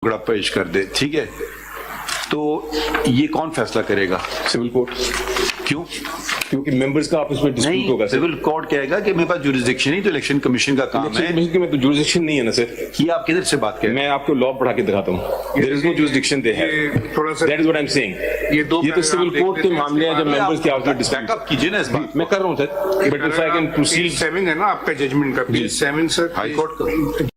ٹکڑا پیش کر دے, ٹھیک ہے, تو یہ کون فیصلہ کرے گا؟ Civil court. کیوں؟ کیونکہ ممبرز کا آپس میں ڈسپیوٹ ہوگا. سول کورٹ کہے گا کہ میرے پاس جوریسڈکشن نہیں, تو الیکشن کمیشن کا کام ہے. میں تو جوریسڈکشن نہیں ہے نا سر. یہ آپ کدھر سے بات کریں؟ میں آپ کو لا پڑھا کے دکھاتا ہوں. There is no jurisdiction they have. That is what I'm saying. یہ تو سول کورٹ کے معاملے ہیں جب ممبرز کے آپس میں ڈسپیوٹ. بیک اپ کیجیے نا اس بات. میں کر رہا ہوں سر, but if I can proceed. 7 ہے نا آپ کا ججمنٹ کا, پیج 7 سر ہائی کورٹ کا.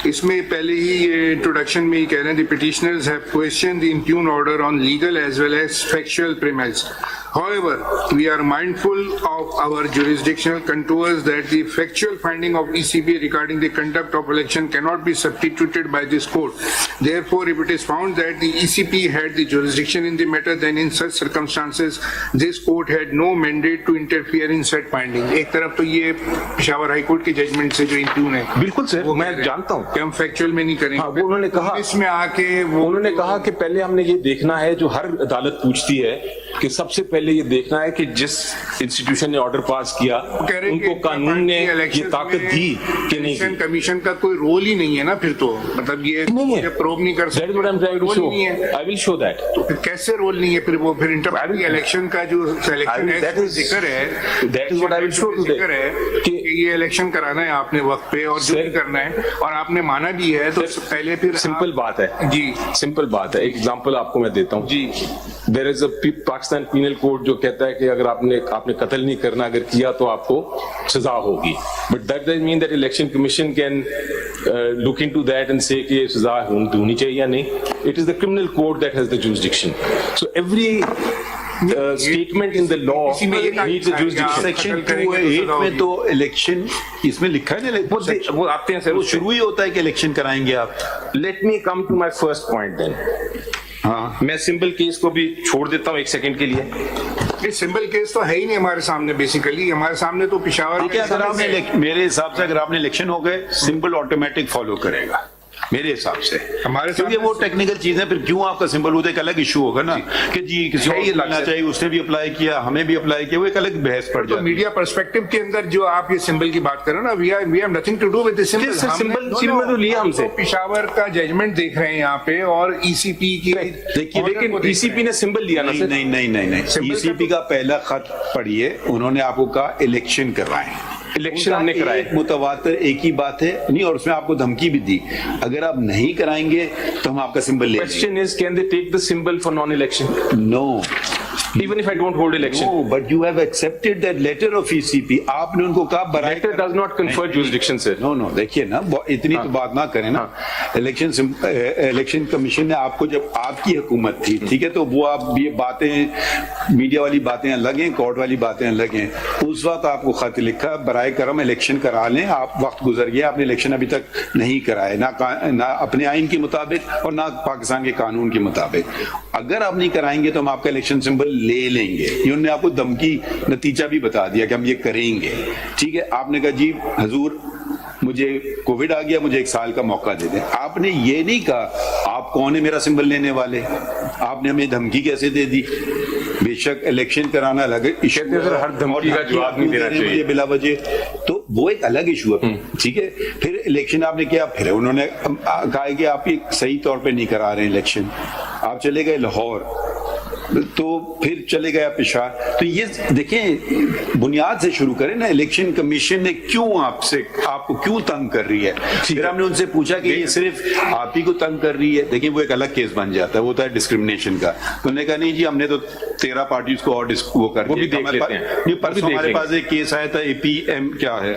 اس میں پہلے ہی یہ انٹروڈکشن میں ہی کہہ رہے ہیں, the petitioners have questioned the impugned order on legal as well as factual premise. However, we are mindful of our jurisdictional contours that the factual finding of ECB regarding the conduct of election cannot be substituted by this court. Therefore, if it is found that the ECB had the jurisdiction in the matter, then in such circumstances, this court had no mandate to interfere in said finding. ایک طرف تو یہ Peshawar high court کے judgment سے جو امپیون ہے, بالکل سر, میں جانتا ہوں کہ ہم فیکچوئل میں نہیں کریں. وہ انہوں نے کہا, اس میں آ کے انہوں نے کہا کہ پہلے ہم نے یہ دیکھنا ہے, جو ہر عدالت پوچھتی ہے, کہ سب سے پہلے یہ دیکھنا ہے کہ جس انسٹیٹیوشن نے آرڈر پاس کیا ان کو قانون نے یہ طاقت دی کہ نہیں. الیکشن کمیشن کا کوئی رول ہی نہیں ہے نا پھر, تو مطلب یہ پروب نہیں کر سکتے. I will show that. تو پھر کیسے رول نہیں ہے پھر وہ پھر الیکشن کا جو سلیکشن ہے ذکر ہے, that is what I will show ذکر ہے کہ یہ الیکشن کرانا ہے آپ نے وقت پہ اور جو بھی کرنا ہے, اور آپ نے مانا بھی ہے, تو پہلے پھر سمپل بات ہے. جی سمپل بات ہے. ایک ایگزامپل آپ کو میں دیتا ہوں. جی, دیر از اے پاکستان پینل کوڈ جو کہتا ہے کہ اگر آپ نے قتل نہیں کرنا, اگر کیا تو آپ کو سزا ہوگی. But that doesn't mean that election commission can look into that and say کہ یہ سزا ہونی چاہیے یا نہیں. It is the criminal code that has the jurisdiction. So every statement in the law needs a jurisdiction. Section 208 میں تو election اس میں لکھا ہے نا, وہ آتے ہیں سر, وہ شروع ہی ہوتا ہے کہ الیکشن کرائیں گے آپ. Let me come to my first point then. ہاں, میں سمبل کیس کو بھی چھوڑ دیتا ہوں ایک سیکنڈ کے لیے. یہ سمبل کیس تو ہے ہی نہیں ہمارے سامنے. بیسیکلی ہمارے سامنے تو پشاور, اگر آپ نے میرے حساب سے اگر آپ نے الیکشن ہو گئے, سمبل آٹومیٹک فالو کرے گا میرے حساب سے. ہمارے کیونکہ وہ ٹیکنیکل چیز ہے, پھر کیوں آپ کا سمبل ہوتا ہے, ایک الگ ایشو ہوگا نا کہ جی کسی کو لگنا چاہیے, اس نے بھی اپلائی کیا, ہمیں بھی اپلائی کیا, وہ ایک الگ بحث پڑ جاتی ہے. میڈیا پرسپیکٹو کے اندر جو آپ یہ سمبل کی بات کر رہے ہو نا, we have nothing to do with this symbol. تو لیا ہم سے. پشاور کا ججمنٹ دیکھ رہے ہیں یہاں پہ, اور ای سی پی کی دیکھیے, لیکن ای سی پی نے سمبل لیا نا. نہیں, ای سی پی کا پہلا خط پڑھیے, انہوں نے آپ کو کہا الیکشن کروائیں. الیکشن ہم نے کرائے, متواتر ایک ہی بات ہے نہیں, اور اس میں آپ کو دھمکی بھی دی, اگر آپ نہیں کرائیں گے تو ہم آپ کا سمبل لیں گے. Question is, can they take the symbol for non-election? No. Even if I don't hold election. No, but you have accepted that letter of ECP. آپ نے ان کو کہا برائے. Letter does not confer jurisdiction, sir. No, دیکھیے نا, اتنی تو بات نہ کریں نا. الیکشن کمیشن نے آپ کو, جب آپ کی حکومت تھی, ٹھیک ہے, تو وہ آپ یہ باتیں, میڈیا والی باتیں الگ ہیں, کورٹ والی باتیں الگ ہیں. اس وقت آپ کو خط لکھا, برائے کرم الیکشن کرا لیں. آپ وقت گزر گیا, آپ نے الیکشن ابھی تک نہیں کرائے, نہ اپنے آئین کے مطابق اور نہ پاکستان کے قانون کے مطابق. اگر آپ نہیں کرائیں گے تو ہم آپ کا الیکشن سمبل لے لیں گے. انہوں نے آپ کو دھمکی نتیجہ بھی بتا دیا کہ ہم یہ کریں گے, ٹھیک ہے. آپ نے کہا جی حضور مجھے کووڈ آ گیا, مجھے 1 سال کا موقع دے دیں. آپ نے یہ نہیں کہا آپ کون ہے میرا سمبل لینے والے, آپ نے ہمیں دھمکی کیسے دے دی. بے شک الیکشن کرانا الگ ایشو ہے, ہر دھمکی کا جواب نہیں دینا چاہیے بلا وجہ, تو وہ ایک الگ ایشو ہے, ٹھیک ہے. پھر الیکشن آپ نے کیا, پھر انہوں نے کہا کہ آپ صحیح طور پہ نہیں کرا رہے ہیں الیکشن. آپ چلے گئے لاہور, تو پھر چلے گیا پشاور. تو یہ دیکھیں, بنیاد سے شروع کریں نا. الیکشن کمیشن نے کیوں آپ کو کیوں تنگ کر رہی ہے. پھر ہم نے ان سے پوچھا کہ یہ صرف آپ ہی کو تنگ کر رہی ہے. دیکھیں وہ ایک الگ کیس بن جاتا ہے, وہ ہوتا ہے ڈسکریمنیشن کا. تو انہوں نے کہا نہیں جی ہم نے تو 13 پارٹیز کو اور وہ کر دیا. پرسوں ہمارے پاس ایک کیس آیا تھا, اے پی ایم کیا ہے,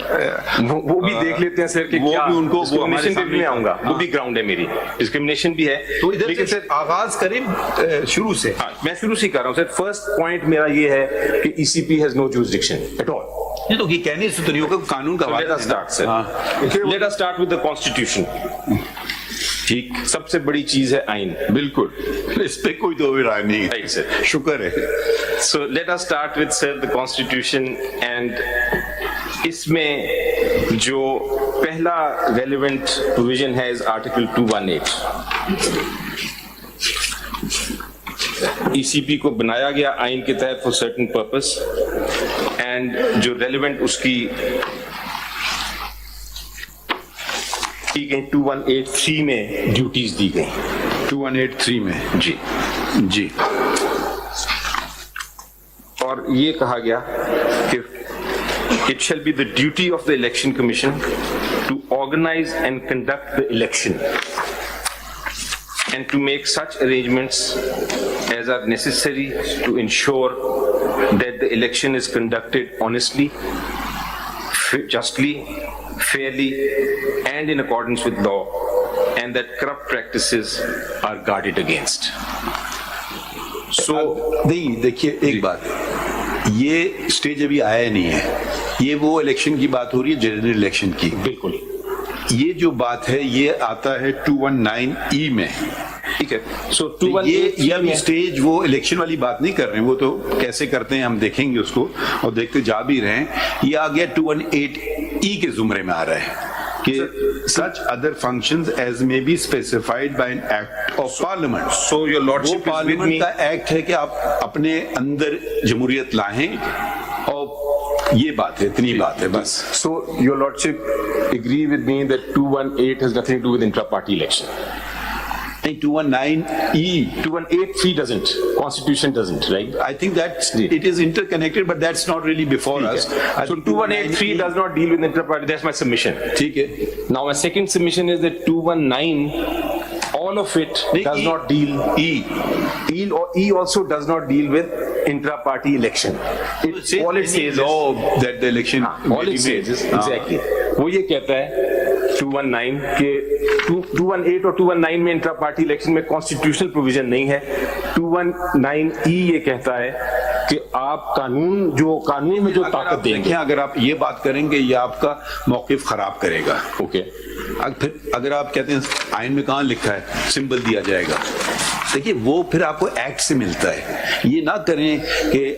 وہ بھی دیکھ لیتے ہیں سر, کہ وہ بھی ان کو میں آؤں گا, وہ بھی گراؤنڈ ہے میری, ڈسکریمنیشن بھی ہے. تو ادھر سے آغاز کریں شروع سے. میں شروع سے کر رہا ہوں سر. فرسٹ پوائنٹ میرا یہ ہے کہ E C P has no jurisdiction at all. یہ تو یہ کہنے سے تو نہیں ہوگا, قانون کا Let us start, sir. Let us start with the constitution. ٹھیک, سب سے بڑی چیز ہے آئین. بالکل, اس پہ کوئی دو رائے نہیں ہے, شکر ہے. So let us start with, sir, the constitution, and اس میں جو پہلا relevant provision ہے is article 218. ای سی پی کو بنایا گیا آئین کے تحت for certain purpose, and جو relevant اس کی دی گئی 2183 میں ڈیوٹیز دی گئی 2183 میں جی جی اور یہ کہا گیا کہ it shall be the duty of the election commission to organize and conduct the election and to make such arrangements as are necessary to ensure that the election is conducted honestly, justly, fairly, and in accordance with law, and that corrupt practices are guarded against. So, نہیں دیکھیے ایک بات یہ stage ابھی آیا نہیں ہے یہ وہ الیکشن کی بات ہو رہی ہے جنرل الیکشن کی بالکل یہ جو بات ہے یہ آتا ہے 219E میں ٹھیک ہے. سو یہ ابھی اسٹیج وہ الیکشن والی بات نہیں کر رہے ہیں وہ تو کیسے کرتے ہیں ہم دیکھیں گے اس کو اور دیکھتے جا بھی رہے ہیں یہ آ گیا 218E کے زمرے میں آ رہا ہے کہ such other functions as may be specified by an act of parliament. So your lordship is with parliament me. کا ایکٹ ہے کہ آپ اپنے اندر جمہوریت لائیں اور یہ بات ہے اتنی بات ہے بس. So your lordship agree with me that 218 has nothing to do with intra-party election. نہیں 219E 2183 doesn't. Constitution doesn't, right? I think that it is interconnected but that's not really before us. I So think 2183 does not deal with intra-party. That's my submission. ٹھیک ہے Now my second submission is that 219, all of it does not deal. E also does not deal with intra-party election. All it says is law that the election all it says is exactly وہ یہ کہتا ہے 219 کے 218 اور 219 میں intra party election میں constitutional provision نہیں ہے. 219E یہ کہتا ہے کہ آپ قانون میں جو طاقت دیں گے. دیکھیں اگر آپ یہ بات کریں گے یہ آپ کا موقف خراب کرے گا. اوکے پھر اگر آپ کہتے ہیں آئین میں کہاں لکھا ہے سمبل دیا جائے گا دیکھیے وہ پھر آپ کو ایکٹ سے ملتا ہے. یہ نہ کریں کہ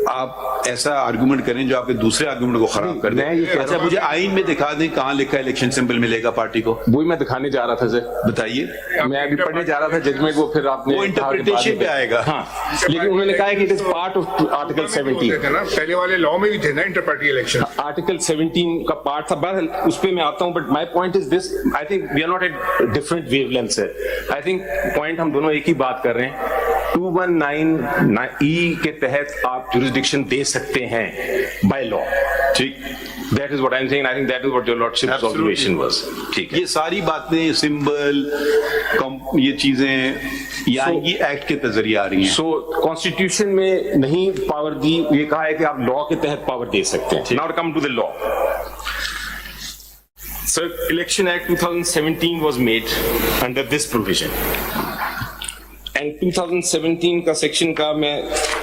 آپ ایسا آرگومنٹ کریں جو آپ کے دوسرے آرگومنٹ کو خراب کر دیں. اچھا مجھے آئین میں دکھا دیں کہاں لکھا ہے الیکشن سمبل ملے گا پارٹی کو. وہی میں دکھانے جا رہا تھا سر. بتائیے. میں ابھی پڑھنے جا رہا تھا ججمنٹ کو پھر آپ نے وہ انٹرپریٹیشن پہ آئے گا. ہاں لیکن انہوں نے کہا ہے کہ it is part of article 17. پہلے والے لا میں بھی تھے نا انٹر پارٹی الیکشن. آرٹیکل 17 کا پارٹ تھا. بہرحال اس پہ میں آتا ہوں but my point is this. I think we are not at different wavelength sir. I think point ہم دونوں ایک ہی بات کر رہے ہیں. 219E کے تحت آپ جورسڈکشن دے سکتے ہیں بائی لا. ٹھیک That is what I'm saying. I think that is what your lordship's observation was. ٹھیک ہے. یہ ساری باتیں سمبل یہ چیزیں یہ آئینگی ایکٹ کے ذریعے آ رہی ہیں. سو کانسٹیٹیوشن میں نہیں پاور دی. یہ کہا ہے کہ آپ لا کے تحت پاور دے سکتے ہیں. Now to come to the law. Sir, Election Act 2017 was made under this provision. And 2017 کا سیکشن کا میں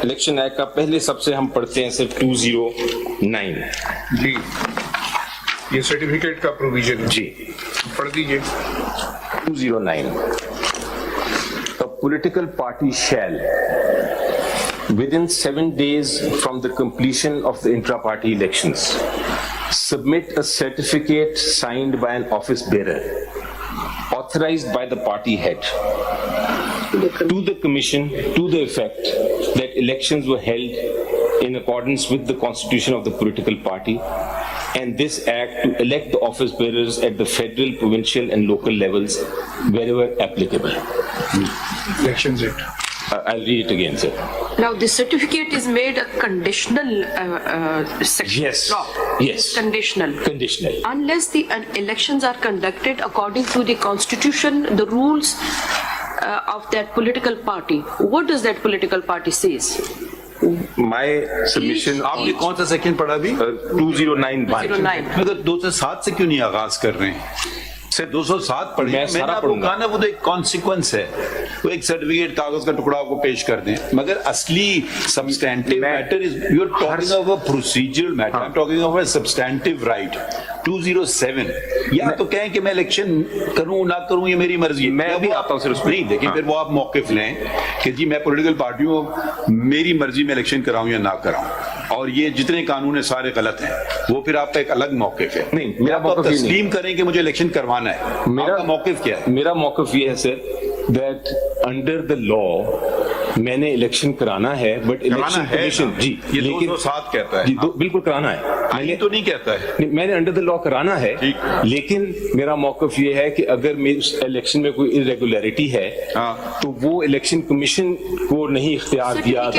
الیکشن ایکٹ کا پہلے سب سے ہم پڑھتے ہیں صرف 209. جی یہ سرٹیفکیٹ کا پروویژن جی پڑھ دیجیے. 209. A political party shall, within 7 days from the completion of the intra-party elections, submit a certificate signed by an office bearer, authorized by the party head, to the commission to the effect that elections were held in accordance with the constitution of the political party, and this act to elect the office bearers at the federal, provincial and local levels wherever applicable. Elections Act. I'll read it again, sir. Now, this certificate is made a conditional section. Yes. Law. Yes. It's conditional. Conditional. Unless the elections are conducted according to the constitution, the rules of that political party. What does that political party says? My submission. آپ نے کون سا section پڑھا ابھی؟ 209. 209. مگر 207 سے کیوں نہیں آغاز کر رہے ہیں؟ سر 207 پڑھیں. میں نے آپ کو کہا نا وہ تو ایک کانسیکوینس ہے. وہ ایک سرٹیفکیٹ کاغذ کا ٹکڑا آپ کو پیش کر دیں مگر اصلی substantive matter is you are talking of a procedural matter. I am talking of a substantive right. 207 یا تو کہیں کہ میں الیکشن کروں نہ کروں یہ میری مرضی ہے. میں ابھی آتا ہوں صرف نہیں دیکھیں پھر وہ آپ موقف لیں کہ جی میں پولیٹیکل پارٹی ہوں میری مرضی میں الیکشن کراؤں یا نہ کراؤں اور یہ جتنے قانون ہیں سارے غلط ہیں. وہ پھر آپ کا ایک الگ موقف ہے. نہیں میرا آپ تسلیم کریں کہ مجھے الیکشن کروانا ہے. میرا موقف کیا ہے؟ میرا موقف یہ ہے سر that under the law میں نے الیکشن کرانا ہے بٹ الیکشن کمیشن جی یہ لیکن 207 کہتا ہے جی بالکل کرانا ہے آئین تو نہیں کہتا ہے میں نے انڈر دا لا کرانا ہے ٹھیک۔ لیکن میرا موقف یہ ہے کہ اگر میری الیکشن میں کوئی irregularity ہے تو وہ الیکشن کمیشن کو نہیں اختیار دیا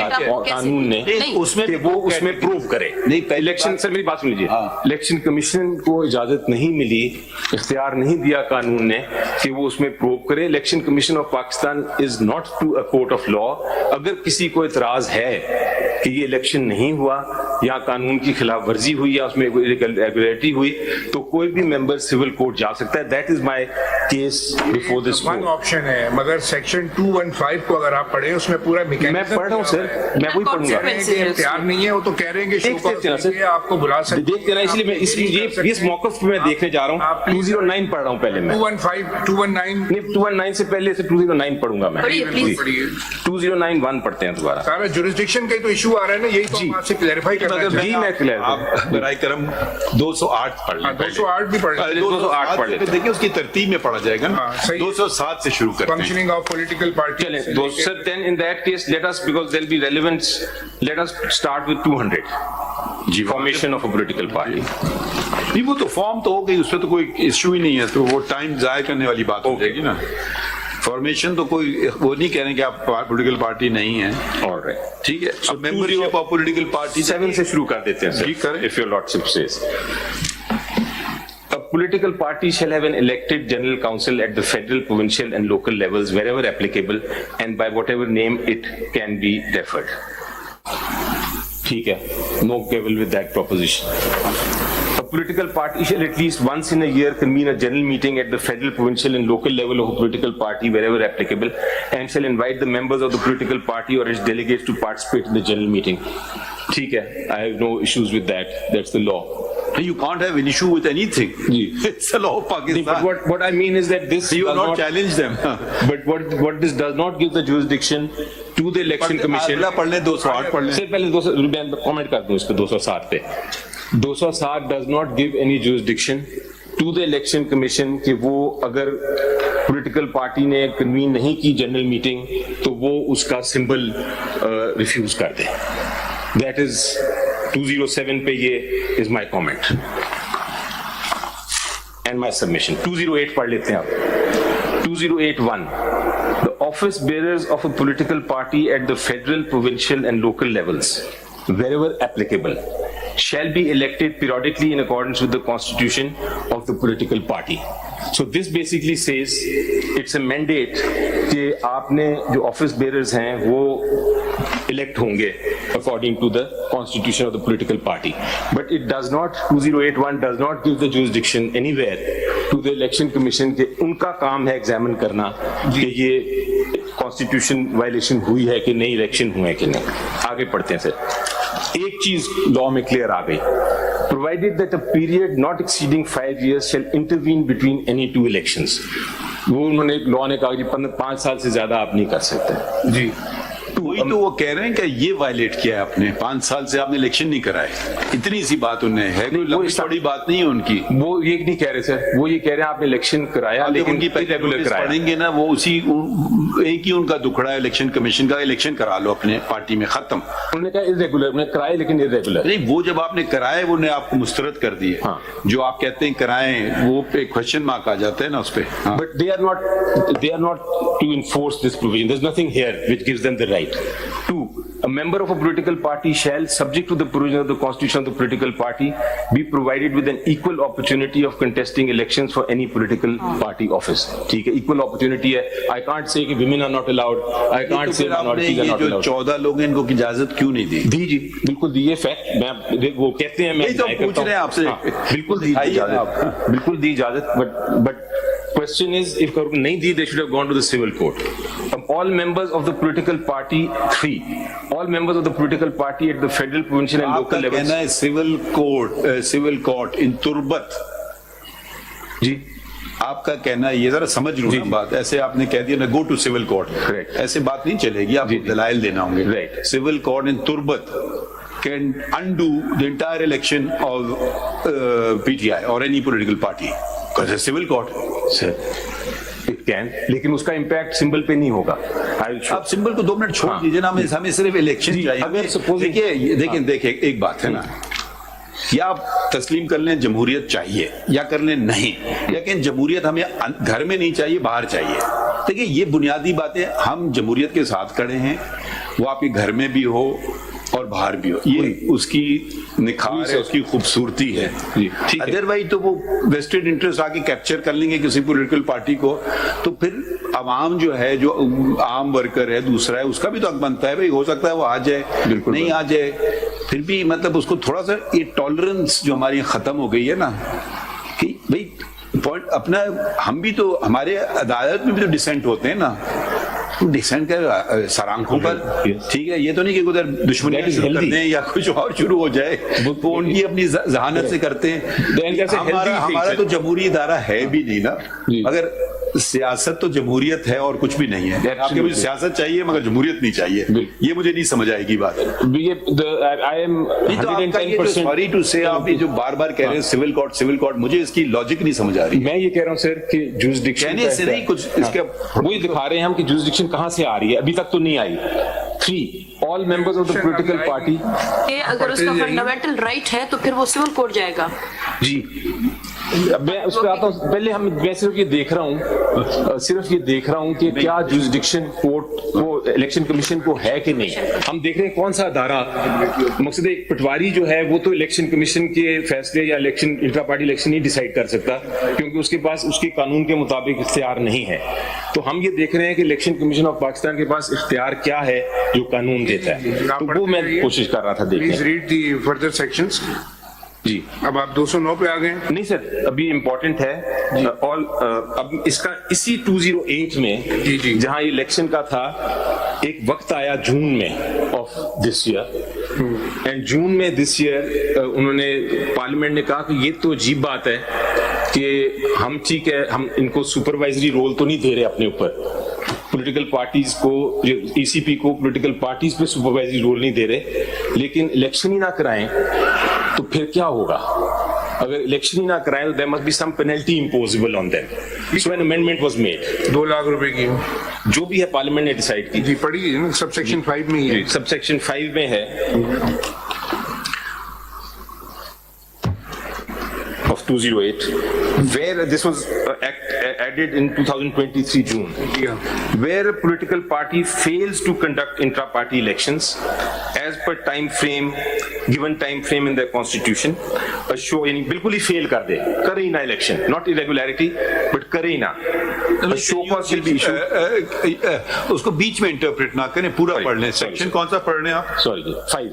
قانون نے کہ وہ اس میں پروو کرے. الیکشن سر میری بات سن لیجیے, الیکشن کمیشن کو اجازت نہیں ملی, اختیار نہیں دیا قانون نے کہ وہ اس میں پروو کرے. Election commission of Pakistan is not to a court of law. اگر کسی کو اعتراض ہے کہ یہ الیکشن نہیں ہوا یا قانون کی خلاف ورزی ہوئی یا اس میں irregularity ہوئی تو کوئی بھی ممبر سول کورٹ جا سکتا ہے. That is my case before this one option ہے, مگر سیکشن 215 کو اگر آپ پڑھیں اس میں پورا میں پڑھ رہا ہوں سر, میں وہی پڑھوں گا. اختیار نہیں ہے, وہ تو کہہ رہے ہیں کہ آپ کو بلا سکتے دیکھتے نا, اس لیے میں اس موقف میں دیکھنے جا رہا ہوں. 209 پڑھ رہا ہوں پہلے میں, 219 سے پہلے سے 209 پڑھوں گا میں. 2091 پڑھتے ہیں دوبارہ. سارا جورسڈکشن کا تو ایشو آ رہا ہے نا, یہی تو ہم آپ سے کلیریفائی کر رہے ہیں. جی میں کلیئر, آپ برائے کرم 208 پڑھ لیں. 208 بھی پڑھ لیں, 208 پڑھ لیتے ہیں. دیکھیں اس کی ترتیب میں پڑھا جائے گا نا. 207 سے شروع کرتے ہیں. Functioning of political party. چلیں سر, then in that case let us, because there will be relevance, let us start with 200. G, formation of a political party. نہیں وہ تو فارم تو ہو گئی, اس پہ تو کوئی ایشو ہی نہیں ہے, تو وہ ٹائم ضائع کرنے والی بات ہو جائے گی نا. فارمیشن تو کوئی وہ نہیں کہہ رہے کہ آپ پولیٹیکل پارٹی نہیں ہیں. ٹھیک ہے, ممبرشپ آف پولیٹیکل پارٹی 7 سے شروع کر دیتے ہیں جی کریں. if your lordship says. A political party shall have an elected general council at the federal, provincial and local levels wherever applicable and by whatever name it can be referred. ٹھیک ہے, no quibble with that proposition. A political party shall at least once in a year convene a general meeting at the federal, provincial and local level of a political party wherever applicable and shall invite the members of the political party or its delegates to participate in the general meeting. ٹھیک ہے, I have no issues with that. That's the law. You can't have an issue with anything. It's the law of Pakistan. But what I mean is that this you will not challenge them. But what this does not give the jurisdiction to the election commission. اگلا پڑھ لیں, 208 پڑھ لیں. سے پہلے 200 comment کر دوں اس پہ 207 پہ. 207 does not give any jurisdiction to the election commission کہ وہ اگر پولیٹیکل پارٹی نے کنوین نہیں کی جنرل میٹنگ تو وہ اس کا سمبل ریفیوز کر دے. That is 207 پہ یہ is my comment and my submission. 208 پڑھ لیتے ہیں آپ. 2081 The office bearers of a political party at the federal, provincial and local levels wherever applicable shall be elected periodically in accordance with the constitution of the political party. So this basically says it's a mandate کہ آپ نے جو office bears ہیں وہ elect ہوں گے according to the constitution of the political party. But it does not, 2081 does not give the jurisdiction anywhere to the election commission کہ ان کا کام ہے ایگزامن کرنا کہ یہ constitution violation ہوئی ہے کہ نہیں, الیکشن ہوئے کہ نہیں. آگے پڑھتے ہیں سر. ایک چیز لاء میں کلیئر آ گئی, provided that a period not exceeding 5 years shall intervene between any two elections. وہ انہوں نے لاء نے کہا کہ 5 سال سے زیادہ آپ نہیں کر سکتے. جی, وہی تو وہ کہہ رہے ہیں کہ یہ وائلیٹ کیا ہے آپ نے, 5 سال سے آپ نے الیکشن نہیں کرائے. اتنی سی بات انہیں ہے, کوئی لمبی چوڑی بات نہیں ہے ان کی. وہ یہ نہیں کہہ رہے سر, وہ یہ کہہ رہے ہیں آپ نے الیکشن کرایا لیکن ریگولر کرایا. پڑھیں گے نا وہ اسی ایک ہی ان کا دکھڑا ہے الیکشن کمیشن کا, الیکشن کرا لو اپنے پارٹی میں, ختم. انہوں نے کہا ارریگولر, انہوں نے کرائے لیکن ارریگولر. نہیں, وہ جب آپ نے کرائے وہ نے آپ کو مسترد کر دیے. جو آپ کہتے ہیں کرائیں وہ پہ کوشچن مارک آ جاتا ہے نا اس پہ. But they are not to enforce this provision. There's nothing here which gives them the right. 2, a member of a political party shall, subject to the provision of the constitution of the political party, be provided with an equal opportunity of contesting elections for any political party office. ٹھیک ہے, equal opportunity ہے. I can't say کہ women are not allowed. I can't say minorities are not allowed. 14 لوگ ہیں, ان کو اجازت کیوں نہیں دی؟ دی جی, بالکل دی. یہ فیکٹ میں وہ کہتے ہیں, میں پوچھ رہے ہیں آپ سے. بالکل دی اجازت, بالکل دی اجازت. But question is, if نہیں دی, they should have gone to the civil court. All members of the political party, 3, all members of the political party at the federal, provincial and local levels. کہنا ہے civil court in تربت. جی, آپ کا کہنا ہے, یہ ذرا سمجھ لوں نا بات, ایسے آپ نے کہہ دیا نا گو ٹو سول کورٹ, ایسے بات نہیں چلے گی, آپ کو دلائل دینا ہوں گے. Civil court in Turbat can undo the entire election of PTI or any political party because it's a civil court. Sir, it can, لیکن اس کا امپیکٹ سمبل پہ نہیں ہوگا. آپ سمبل کو 2 منٹ چھوڑ دیجیے نا, ہمیں صرف الیکشن چاہیے. اگر suppose- دیکھیں ایک بات ہے نا, یا آپ تسلیم کر لیں جمہوریت چاہیے یا کر لیں نہیں, لیکن جمہوریت ہمیں گھر میں نہیں چاہیے, باہر چاہیے. دیکھیں یہ بنیادی باتیں, ہم جمہوریت کے ساتھ کھڑے ہیں, وہ آپ کے گھر میں بھی ہو اور باہر بھی ہو, یہ اس کی نکھار ہے, اس کی خوبصورتی ہے. ادروائز تو وہ ویسٹڈ انٹرسٹ آ کے کیپچر کر لیں گے کسی پولیٹیکل پارٹی کو, تو پھر عوام جو ہے, جو عام ورکر ہے دوسرا ہے, اس کا بھی تو حق بنتا ہے بھائی, ہو سکتا ہے وہ آ جائے, نہیں آ جائے, پھر بھی مطلب اس کو تھوڑا سا یہ ٹالرنس جو ہماری ختم ہو گئی ہے نا, کہ بھائی پوائنٹ اپنا, ہم بھی تو ہمارے عدالت میں بھی تو ڈسینٹ ہوتے ہیں نا, ڈسینٹ کا سرانکھوں پر, ٹھیک ہے, یہ تو نہیں کہ ادھر دشمنی شروع کر دیں یا کچھ اور شروع ہو جائے, وہ ان کی اپنی ذہانت سے کرتے ہیں. ہمارا تو جمہوری ادارہ ہے بھی نہیں نا, مگر سیاست تو جمہوریت ہے اور کچھ بھی نہیں ہے. آپ کے مجھے سیاست چاہیے مگر جمہوریت نہیں چاہیے, یہ مجھے نہیں سمجھ آئے گی بات. سوری ٹو سے, آپ جو بار بار کہہ رہے ہیں سول کورٹ, مجھے اس کی لاجک نہیں سمجھ آ رہی. میں یہ کہہ رہا ہوں سر کہ جورسڈکشن کہنے سے نہیں, کچھ اس کے وہی دکھا رہے ہیں ہم کہ جورسڈکشن کہاں سے آ رہی ہے, ابھی تک تو نہیں آئی. 3 all members of the political party. اگر اس کا فنڈامنٹل رائٹ ہے تو پھر وہ سول کورٹ جائے گا. جی میں اس پہ آتا ہوں, پہلے میں صرف یہ دیکھ رہا ہوں کہ کیا جورسڈکشن کورٹ کو, الیکشن کمیشن کو ہے کہ نہیں. ہم دیکھ رہے ہیں کون سا ادارہ, مقصد ایک پٹواری جو ہے وہ تو الیکشن کمیشن کے فیصلے یا الیکشن انٹرا پارٹی الیکشن نہیں ڈیسائیڈ کر سکتا, کیونکہ اس کے پاس اس کے قانون کے مطابق اختیار نہیں ہے. تو ہم یہ دیکھ رہے ہیں کہ الیکشن کمیشن آف پاکستان کے پاس اختیار کیا ہے جو قانون دیتا ہے, تو وہ میں کوشش کر رہا تھا دیکھنے. Please read the further sections. جی اب آپ 209 پہ آ گئے. نہیں سر, ابھی امپورٹنٹ ہے اب اس کا اسی 208 میں جہاں الیکشن کا تھا, ایک وقت آیا جون میں آف دس ایئر, اینڈ جون میں دس ایئر انہوں نے پارلیمنٹ نے کہا کہ یہ تو عجیب بات ہے کہ ہم ٹھیک ہے, ہم ان کو سپروائزری رول تو نہیں دے رہے اپنے اوپر, پولیٹیکل پارٹیز کو, ای سی پی کو پولیٹیکل پارٹیز پہ سپروائزری رول نہیں دے رہے, لیکن الیکشن ہی نہ کرائیں تو پھر کیا ہوگا. اگر الیکشن ہی نہ کرائیں تو there must be some penalty imposable on them. So an amendment was made. 2 lakh روپے کی جو بھی ہے پارلیمنٹ نے ڈیسائیڈ کی. جی پڑھی ہے, سب سیکشن 5 میں ہی ہے. سب سیکشن 5 میں ہے of 208, where this was added in 2023 June, where a political party fails to conduct intra-party elections as per given time frame in their constitution, یعنی بالکل ہی فیل کر دے, کرے ہی نہ الیکشن, not irregularity but کرے ہی نہ, اس کو بیچ میں انٹرپریٹ نہ کریں, پورا پڑھ لیں. سیکشن کون سا پڑھ رہے ہیں آپ؟ Sorry 5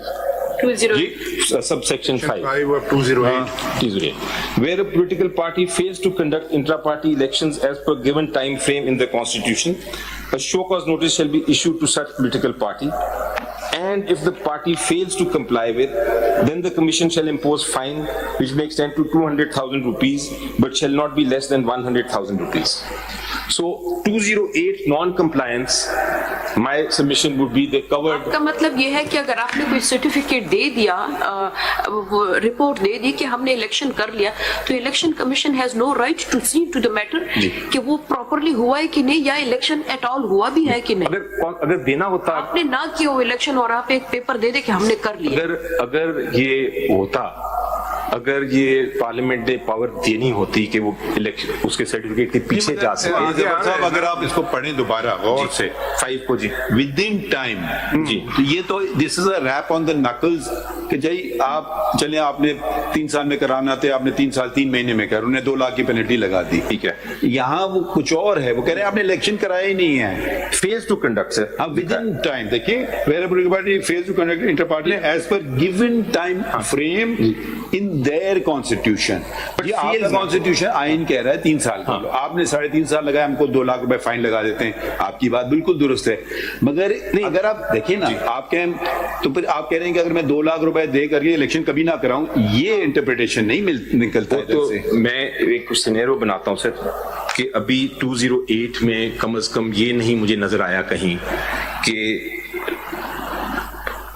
sub section 5 of 208. Where a political party fails to conduct intra-party elections as per given time frame in the constitution, a show cause notice shall be issued to such political party, and if the party fails to comply with, then the commission shall impose fine which may extend to 200,000 rupees but shall not be less than 100,000 rupees. So 208 non-compliance, my submission would be they covered. کا مطلب یہ ہے کہ اگر آپ نے کوئی certificate دے دیا, رپورٹ دے دی کہ ہم نے الیکشن کر لیا, تو election commission has no right to see to the matter کہ وہ پراپرلی ہوا ہے کہ نہیں, یا الیکشن ایٹ آل ہوا بھی ہے کہ نہیں. اگر دینا ہوتا, آپ نے نہ کیا وہ الیکشن اور آپ ایک پیپر دے دے کہ ہم نے کر لیا. اگر یہ ہوتا, اگر یہ پارلیمنٹ نے پاور دینی ہوتی کہ وہ اس کے سرٹیفکیٹ کے پیچھے جا سکے. صاحب اگر آپ اس کو پڑھیں دوبارہ غور سے 5 کو, جی ود ان ٹائم, جی یہ تو دس از اے ریپ آن دا نکلز کہ جی آپ چلیں, آپ نے 3 سال میں کرانا تھا, آپ نے 3 سال 3 مہینے میں کر, انہوں نے 2 لاکھ کی پینلٹی لگا دی. ٹھیک ہے, یہاں وہ کچھ اور ہے, وہ کہہ رہے ہیں آپ نے الیکشن کرایا ہی نہیں ہے. فیز ٹو کنڈکٹ سر, ہاں ود ان ٹائم, دیکھیے where a political party fails to conduct inter party as per given time frame in their constitution. یہ آپ کا کانسٹیٹیوشن آئین کہہ رہا ہے 3 سال کا, آپ نے 3.5 سال لگایا, ہم کو 2 لاکھ روپے فائن لگا دیتے ہیں. آپ کی بات بالکل درست ہے, مگر اگر آپ دیکھیں نا, آپ کہیں تو پھر آپ کہہ رہے ہیں کہ اگر میں 2 لاکھ روپے دے کر کے الیکشن کبھی نہ کراؤں, یہ انٹرپریٹیشن نہیں نکلتا ہے. تو میں ایک سینیرو بناتا ہوں سر کہ ابھی 208 میں کم از کم یہ نہیں مجھے نظر آیا کہیں کہ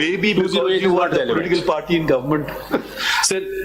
Maybe 208 is you are not the relevant. political party in government. Sir,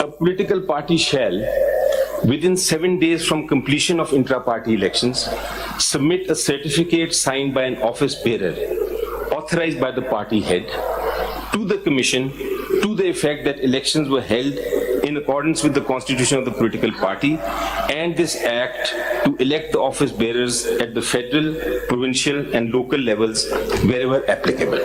A political party shall, within 7 days from completion of intra-party elections, submit a certificate signed by an office bearer, authorized by the party head, to the commission, to the effect that elections were held in accordance with the constitution of the political party, and this act to elect the office bearers at the federal, provincial, and local levels wherever applicable.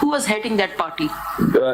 Who was heading that party?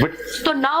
But So now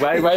Why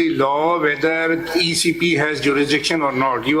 the law whether ECP has jurisdiction or not. You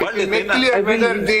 it will make clear whether the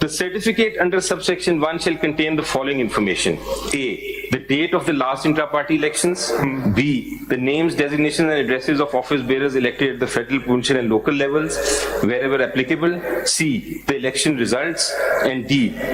The certificate under subsection 1 shall contain the following information: A, the date of the last intra-party elections; B, the names, designations and addresses of office bearers elected at the federal, provincial and local levels wherever applicable; C, the election results; and D,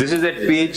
This is at page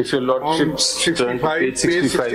If your lordships turn to page 65,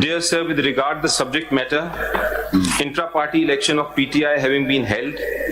Dear sir, with regard the subject matter, intra-party election of PTI having been held,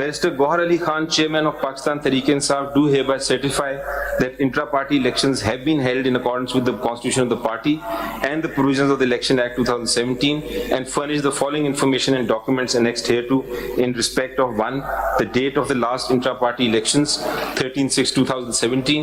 Barrister Gohar Ali Khan, Chairman of Pakistan Tehreek-e-Insaf, do hereby certify that intra-party elections have been held in accordance with the constitution of the party and the provisions of the Election Act 2017, and furnish the following information and documents annexed hereto in respect of: 1, the date of the last intra-party elections, 13/6/2017.